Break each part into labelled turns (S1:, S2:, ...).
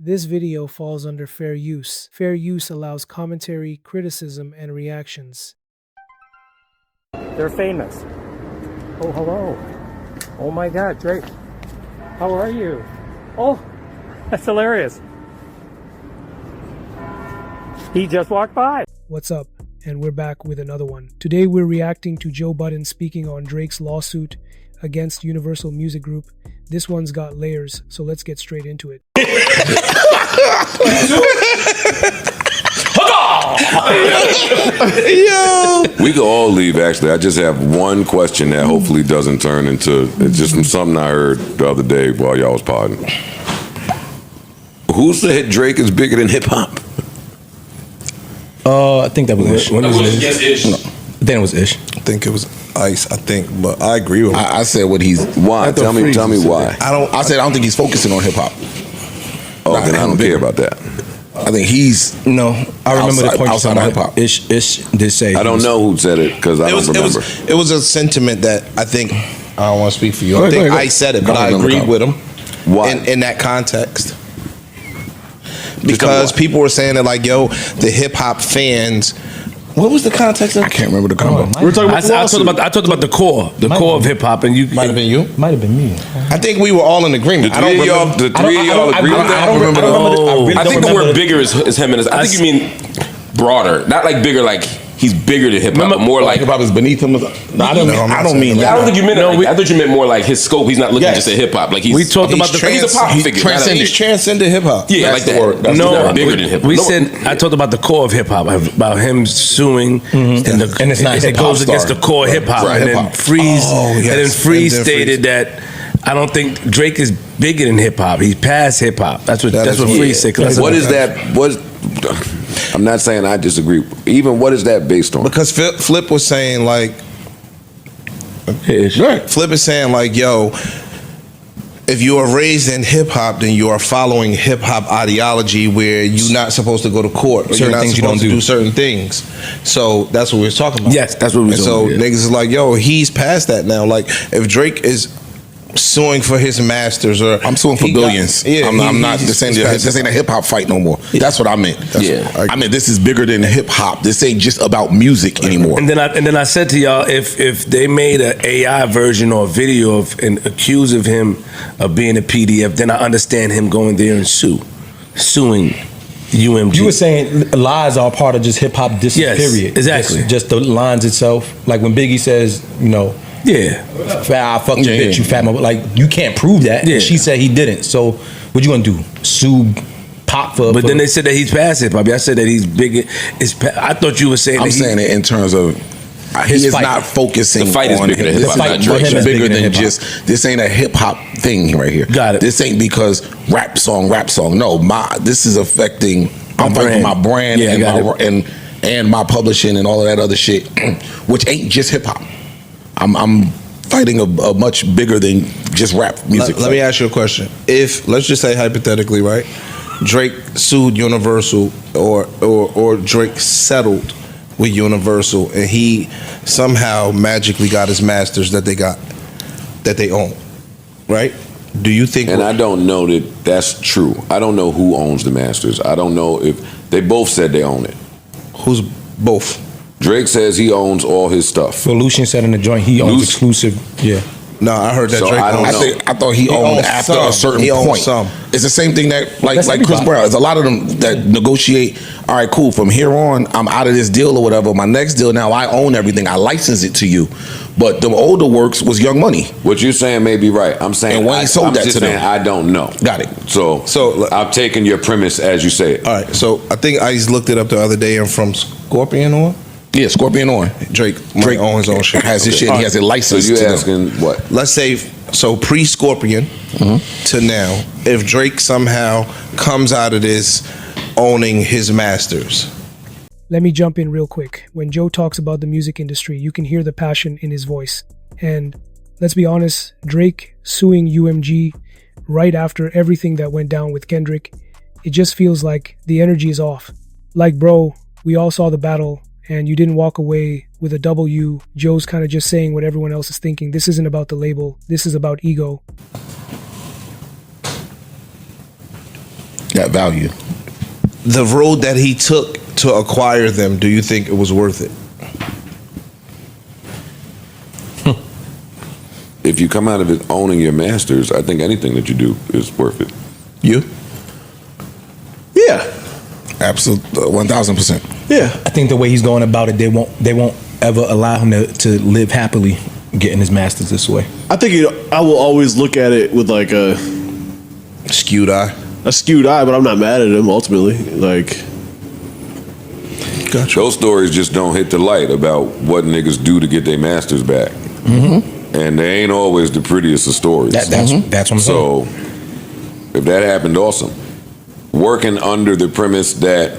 S1: This video falls under fair use. Fair use allows commentary, criticism, and reactions.
S2: They're famous. Oh, hello. Oh my God, Drake. How are you? Oh, that's hilarious. He just walked by.
S1: What's up? And we're back with another one. Today we're reacting to Joe Budden speaking on Drake's lawsuit against Universal Music Group. This one's got layers, so let's get straight into it.
S3: Yo. We could all leave, actually. I just have one question that hopefully doesn't turn into, it's just from something I heard the other day while y'all was podding. Who said Drake is bigger than hip-hop?
S4: I think that was Ish.
S3: When was Ish?
S4: No, I think it was Ish.
S5: I think it was Ice, but I agree with him.
S3: I said what he's, why? Tell me why.
S4: I said I don't think he's focusing on hip-hop.
S3: Oh, then I don't care about that.
S4: I think he's I remember the point outside of hip hop. Ish did say.
S3: I don't know who said it because I don't remember.
S5: It was a sentiment that I think I don't want to speak for you. I think I said it, but I agreed with him.
S3: Why?
S5: In that context? Because people were saying that like, yo, the hip hop fans. What was the context of?
S4: I can't remember the combo.
S6: We're talking about I talked about the core of hip hop, and you
S5: might have been you.
S4: Might have been me.
S5: I think we were all in agreement.
S3: The three of y'all agree with that?
S5: I don't remember.
S6: I think the word bigger is him and his. I think you mean broader, not like bigger, like he's bigger than hip hop, but more like
S4: hip hop is beneath him. I don't mean that.
S6: I don't think you meant it. I thought you meant more like his scope. He's not looking just at hip hop. Like we talked about he's a pop figure.
S5: He's transcended hip hop.
S6: Yeah, like that.
S4: No,
S6: bigger than hip hop.
S4: We said I talked about the core of hip hop, about him suing, and it's not. It goes against the core hip hop, and then Freeze stated that. I don't think Drake is bigger than hip hop. He's past hip hop. That's what Freeze said.
S3: What is that? I'm not saying I disagree. Even what is that based on?
S5: Because Flip was saying like, Flip is saying like, yo, if you are raised in hip hop, then you are following hip hop ideology where you're not supposed to go to court. Or you're not supposed to do certain things. So that's what we were talking about.
S4: Yes, that's what we were talking about.
S5: So niggas is like, yo, he's past that now. Like if Drake is suing for his masters, or
S4: I'm suing for billions. I'm not this ain't a hip hop fight no more. That's what I meant. I mean this is bigger than hip hop. This ain't just about music anymore.
S6: And then I said to y'all, if they made an AI version or a video of and accuse of him of being a PDF, then I understand him going there and suing UMG.
S4: You were saying lies are part of just hip hop period.
S6: Exactly.
S4: Just the lines itself. Like when Biggie says, I fucked your bitch, you fat mother. Like you can't prove that. Yeah. She said he didn't. So what you gonna do? Sue Pop for?
S6: But then they said that he's past hip hop. I said that he's bigger. I thought you were saying.
S4: I'm saying it in terms of he is not focusing.
S6: The fight is bigger than hip hop.
S4: It's bigger than just this ain't a hip hop thing right here.
S6: Got it.
S4: This ain't because rap song. No, this is affecting. I'm fighting my brand and my publishing and all of that other shit, which ain't just hip hop. I'm fighting a much bigger than just rap music.
S5: Let me ask you a question. If let's just say hypothetically, right, Drake sued Universal or Drake settled with Universal and he somehow magically got his masters that they own, right? Do you think?
S3: And I don't know that that's true. I don't know who owns the masters. I don't know if they both said they own it.
S5: Who's both?
S3: Drake says he owns all his stuff.
S4: So Lucian said in the joint he owns exclusive. Yeah.
S5: No, I heard that.
S3: So
S5: Drake
S3: I don't know.
S4: I thought he owned after a certain point. It's the same thing that like Chris Brown. There's a lot of them that negotiate. All right, cool. From here on, I'm out of this deal or whatever. My next deal now, I own everything. I license it to you. But the older works was Young Money.
S3: What you're saying may be right. I'm saying
S4: and Wayne sold that to them.
S3: I don't know.
S4: Got it.
S3: So I've taken your premise as you say it.
S5: All right. So I think I just looked it up the other day. And from Scorpion on.
S4: Yeah, Scorpion on.
S5: Drake owns his own shit.
S4: Has his shit. He has a license.
S3: So you're asking what?
S5: Let's say pre-Scorpion to now. If Drake somehow comes out of this owning his masters.
S1: Let me jump in real quick. When Joe talks about the music industry, you can hear the passion in his voice. And let's be honest, Drake suing UMG right after everything that went down with Kendrick, it just feels like the energy is off. Like, bro, we all saw the battle and you didn't walk away with a W. Joe's kind of just saying what everyone else is thinking. This isn't about the label. This is about ego.
S4: that value.
S5: The road that he took to acquire them, do you think it was worth it?
S3: If you come out of it owning your masters, I think anything that you do is worth it.
S5: You?
S7: Yeah.
S4: Absolutely, 1,000%.
S7: Yeah.
S8: I think the way he's going about it, they won't ever allow him to live happily getting his masters this way.
S7: I think I will always look at it with like a
S5: skewed eye,
S7: but I'm not mad at him ultimately. Like,
S3: gotcha. Those stories just don't hit the light about what niggas do to get their masters back.
S8: Mm-hmm.
S3: And they ain't always the prettiest of stories.
S8: That's what I'm saying.
S3: So if that happened, awesome. Working under the premise that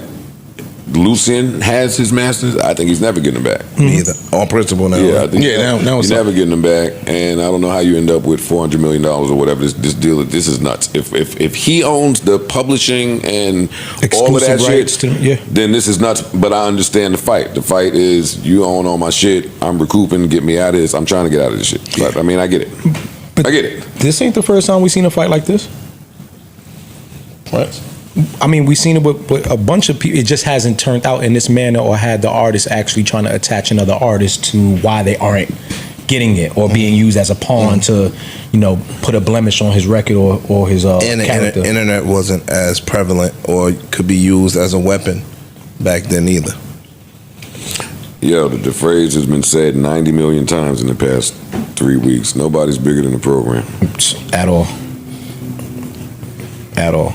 S3: Lucien has his masters, I think he's never getting them back.
S5: Me either. On principle now.
S3: Yeah, I think
S4: now
S3: you're never getting them back. And I don't know how you end up with $400 million or whatever. This deal, this is nuts. If he owns the publishing and all of that shit, then this is nuts. But I understand the fight. The fight is you own all my shit. I'm recouping. Get me out of this. I'm trying to get out of this shit. But, I mean, I get it.
S8: But
S3: I get it.
S8: This ain't the first time we've seen a fight like this.
S7: What?
S8: I mean, we've seen it with a bunch of people. It just hasn't turned out in this manner, or had the artist actually trying to attach another artist to why they aren't getting it, or being used as a pawn to, put a blemish on his record or his character.
S5: The internet wasn't as prevalent or could be used as a weapon back then either.
S3: Yo, the phrase has been said 90 million times in the past 3 weeks. Nobody's bigger than the program.
S8: At all. At all.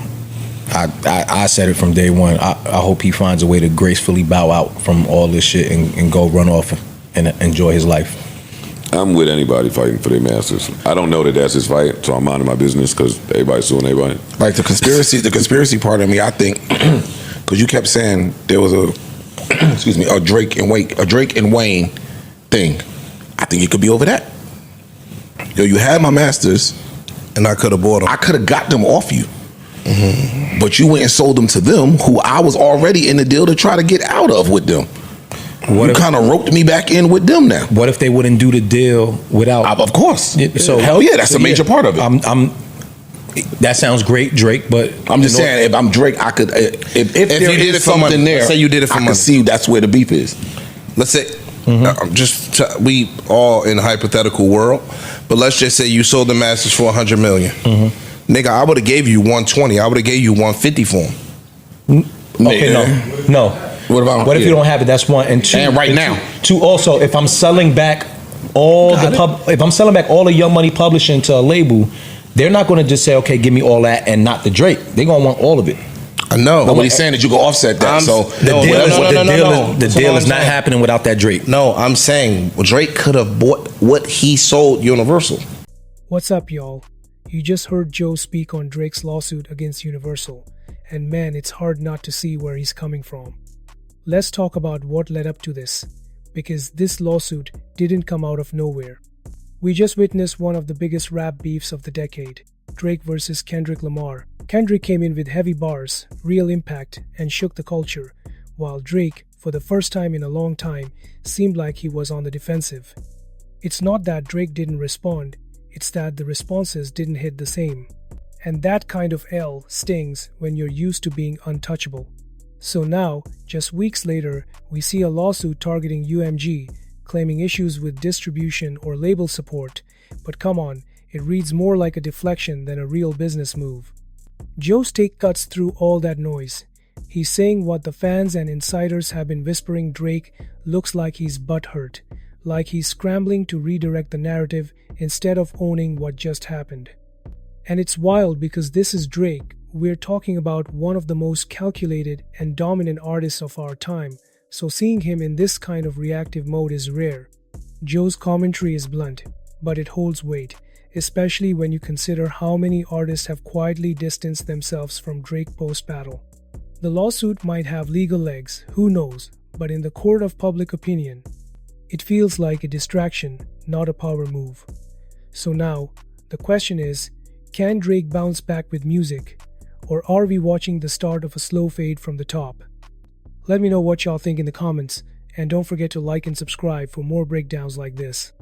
S8: I said it from day one. I hope he finds a way to gracefully bow out from all this shit and go run off and enjoy his life.
S3: I'm with anybody fighting for their masters. I don't know that that's his fight, so I'm minding my business because everybody's suing everybody.
S4: Like the conspiracy part of me, I think, because you kept saying there was a Drake and Wayne thing. I think it could be over that. Yo, you had my masters,
S5: and I could have bought them.
S4: I could have got them off you. Mm-hmm. But you went and sold them to them, who I was already in the deal to try to get out of with them. You kind of roped me back in with them now.
S8: What if they wouldn't do the deal without?
S4: Of course.
S8: So
S4: hell yeah, that's a major part of it.
S8: That sounds great, Drake. But
S4: I'm just saying, if I'm Drake, I could. If there is something there,
S5: let's say you did it for money.
S4: I can see that's where the beef is.
S5: Let's say, we all in a hypothetical world, but let's just say you sold the masters for $100 million.
S8: Mm-hmm.
S5: Nigga, I would have gave you 120. I would have gave you 150 for them.
S8: Okay, no. What if you don't have it? That's one. And two.
S4: And right now.
S8: Two. Also, if I'm selling back all if I'm selling back all the Young Money publishing to a label, they're not going to just say, okay, give me all that and not the Drake. They're going to want all of it.
S5: I know.
S4: Nobody's saying that you can offset that.
S8: The deal is not happening without that Drake.
S5: No, I'm saying Drake could have bought what he sold Universal.
S1: What's up, y'all? You just heard Joe speak on Drake's lawsuit against Universal, and man, it's hard not to see where he's coming from. Let's talk about what led up to this, because this lawsuit didn't come out of nowhere. We just witnessed one of the biggest rap beefs of the decade, Drake versus Kendrick Lamar. Kendrick came in with heavy bars, real impact, and shook the culture, while Drake, for the first time in a long time, seemed like he was on the defensive. It's not that Drake didn't respond, it's that the responses didn't hit the same. And that kind of L stings when you're used to being untouchable. So now, just weeks later, we see a lawsuit targeting UMG, claiming issues with distribution or label support. But come on, it reads more like a deflection than a real business move. Joe's take cuts through all that noise. He's saying what the fans and insiders have been whispering. Drake looks like he's butthurt, like he's scrambling to redirect the narrative instead of owning what just happened. And it's wild because this is Drake. We're talking about one of the most calculated and dominant artists of our time, so seeing him in this kind of reactive mode is rare. Joe's commentary is blunt, but it holds weight, especially when you consider how many artists have quietly distanced themselves from Drake post-battle. The lawsuit might have legal legs, who knows, but in the court of public opinion, it feels like a distraction, not a power move. So now, the question is, can Drake bounce back with music, or are we watching the start of a slow fade from the top? Let me know what y'all think in the comments, and don't forget to like and subscribe for more breakdowns like this.